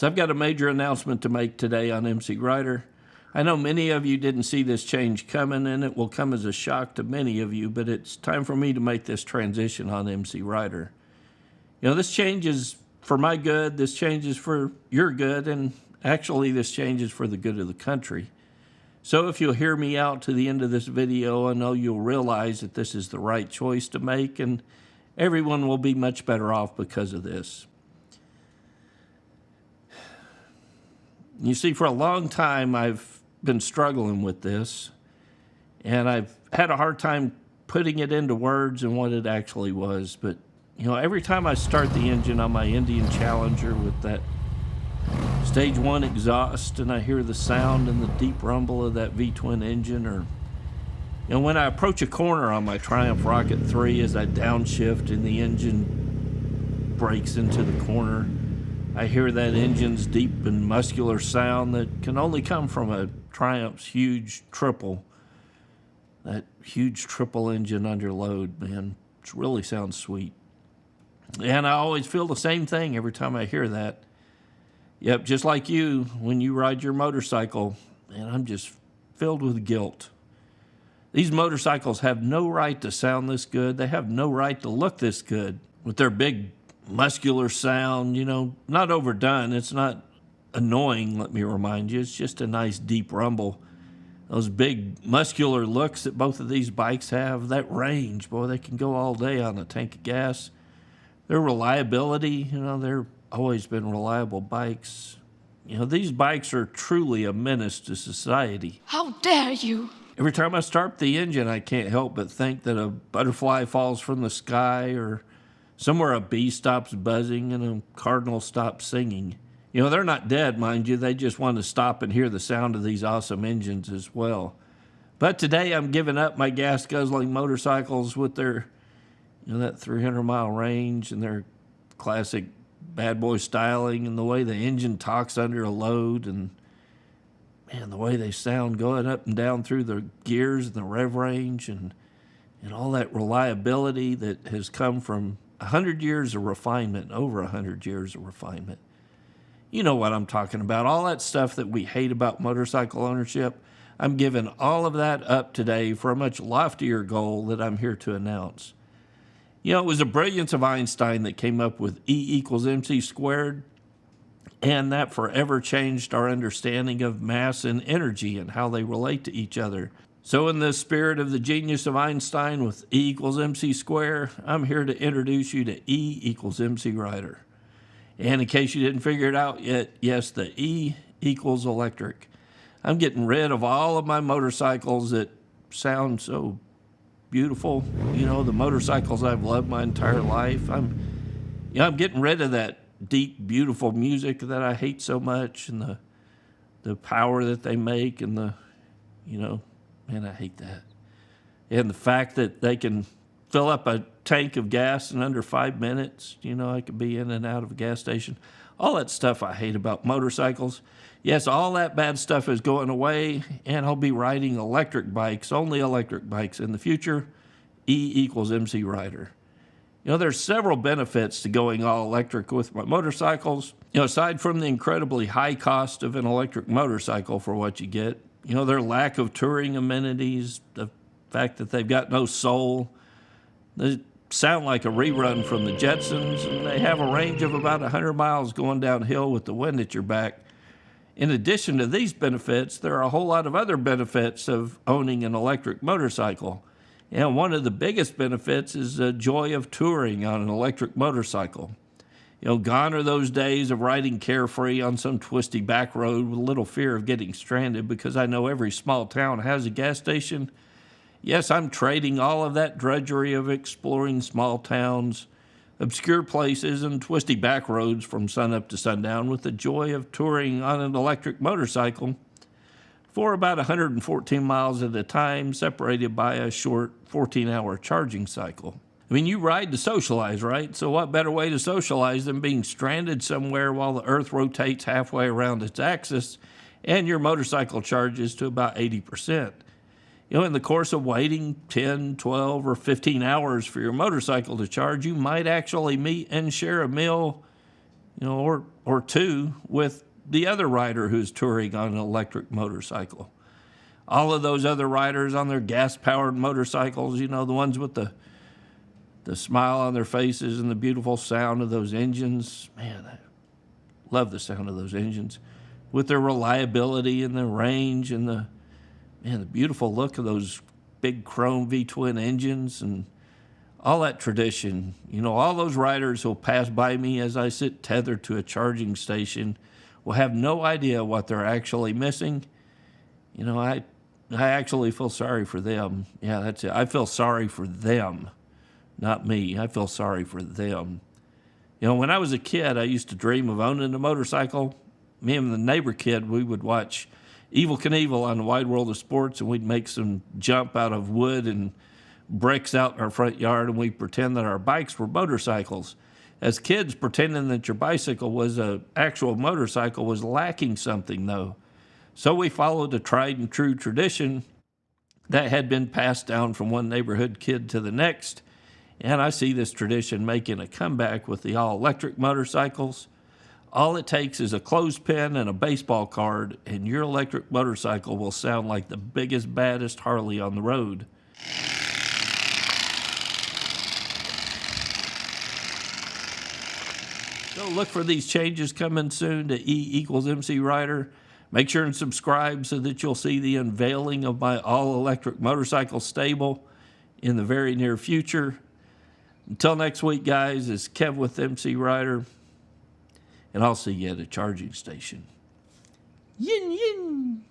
So I've got a major announcement to make today on MCrider. I know many of you didn't see this change coming, and it will come as a shock to many of you, but it's time for me to make this transition on MCrider. You know, this change is for my good, this change is for your good, and actually this change is for the good of the country. So if you'll hear me out to the end of this video, I know you'll realize that this is the right choice to make, and everyone will be much better off because of this. You see, for a long time, I've been struggling with this, and I've had a hard time putting it into words and what it actually was. But, you know, every time I start the engine on my Indian Challenger with that stage 1 exhaust, and I hear the sound and the deep rumble of that V-twin engine, or, you know, when I approach a corner on my Triumph Rocket 3 as I downshift and the engine breaks into the corner, I hear that engine's deep and muscular sound that can only come from a Triumph's huge triple. That huge triple engine under load, man, it really sounds sweet. And I always feel the same thing every time I hear that. Yep, just like you, when you ride your motorcycle, man, I'm just filled with guilt. These motorcycles have no right to sound this good. They have no right to look this good with their big muscular sound, you know, not overdone. It's not annoying, let me remind you. It's just a nice deep rumble. Those big muscular looks that both of these bikes have, that range, boy, they can go all day on a tank of gas. Their reliability, you know, they've always been reliable bikes. You know, these bikes are truly a menace to society. How dare you! Every time I start the engine, I can't help but think that a butterfly falls from the sky, or somewhere a bee stops buzzing and a cardinal stops singing. You know, they're not dead, mind you. They just want to stop and hear the sound of these awesome engines as well. But today I'm giving up my gas-guzzling motorcycles with their, you know, that 300-mile range and their classic bad boy styling and the way the engine talks under a load, and, man, the way they sound going up and down through the gears and the rev range, and all that reliability that has come from 100 years of refinement, over 100 years of refinement. You know what I'm talking about. All that stuff that we hate about motorcycle ownership, I'm giving all of that up today for a much loftier goal that I'm here to announce. You know, it was the brilliance of Einstein that came up with E = mc squared, and that forever changed our understanding of mass and energy and how they relate to each other. So in the spirit of the genius of Einstein with E = mc squared, I'm here to introduce you to E = MCrider. And in case you didn't figure it out yet, yes, the E equals electric. I'm getting rid of all of my motorcycles that sound so beautiful. You know, the motorcycles I've loved my entire life. I'm getting rid of that deep, beautiful music that I hate so much, and the power that they make, and the, you know, man, I hate that. And the fact that they can fill up a tank of gas in under 5 minutes. You know, I could be in and out of a gas station. All that stuff I hate about motorcycles. Yes, all that bad stuff is going away, and I'll be riding electric bikes, only electric bikes in the future. E = MCrider. You know, there's several benefits to going all electric with my motorcycles. You know, aside from the incredibly high cost of an electric motorcycle for what you get, you know, their lack of touring amenities, the fact that they've got no soul. They sound like a rerun from the Jetsons, and they have a range of about 100 miles going downhill with the wind at your back. In addition to these benefits, there are a whole lot of other benefits of owning an electric motorcycle. And one of the biggest benefits is the joy of touring on an electric motorcycle. You know, gone are those days of riding carefree on some twisty back road with little fear of getting stranded because I know every small town has a gas station. Yes, I'm trading all of that drudgery of exploring small towns, obscure places, and twisty back roads from sunup to sundown with the joy of touring on an electric motorcycle for about 114 miles at a time, separated by a short 14-hour charging cycle. I mean, you ride to socialize, right? So what better way to socialize than being stranded somewhere while the Earth rotates halfway around its axis and your motorcycle charges to about 80%. You know, in the course of waiting 10, 12, or 15 hours for your motorcycle to charge, you might actually meet and share a meal, or two with the other rider who's touring on an electric motorcycle. All of those other riders on their gas-powered motorcycles, the ones with the smile on their faces and the beautiful sound of those engines. Man, I love the sound of those engines. With their reliability and the range and the beautiful look of those big chrome V-twin engines and all that tradition. All those riders who'll pass by me as I sit tethered to a charging station will have no idea what they're actually missing. I actually feel sorry for them. Yeah, that's it. I feel sorry for them, not me. I feel sorry for them. When I was a kid, I used to dream of owning a motorcycle. Me and the neighbor kid, we would watch Evel Knievel on the Wide World of Sports, and we'd make some jump out of wood and bricks out in our front yard, and we'd pretend that our bikes were motorcycles. As kids, pretending that your bicycle was an actual motorcycle was lacking something, though. So we followed a tried and true tradition that had been passed down from one neighborhood kid to the next. And I see this tradition making a comeback with the all-electric motorcycles. All it takes is a clothespin and a baseball card, and your electric motorcycle will sound like the biggest, baddest Harley on the road. So look for these changes coming soon to E=MCrider. Make sure and subscribe so that you'll see the unveiling of my all-electric motorcycle stable in the very near future. Until next week, guys, it's Kev with MCrider, and I'll see you at a charging station. Yin yin!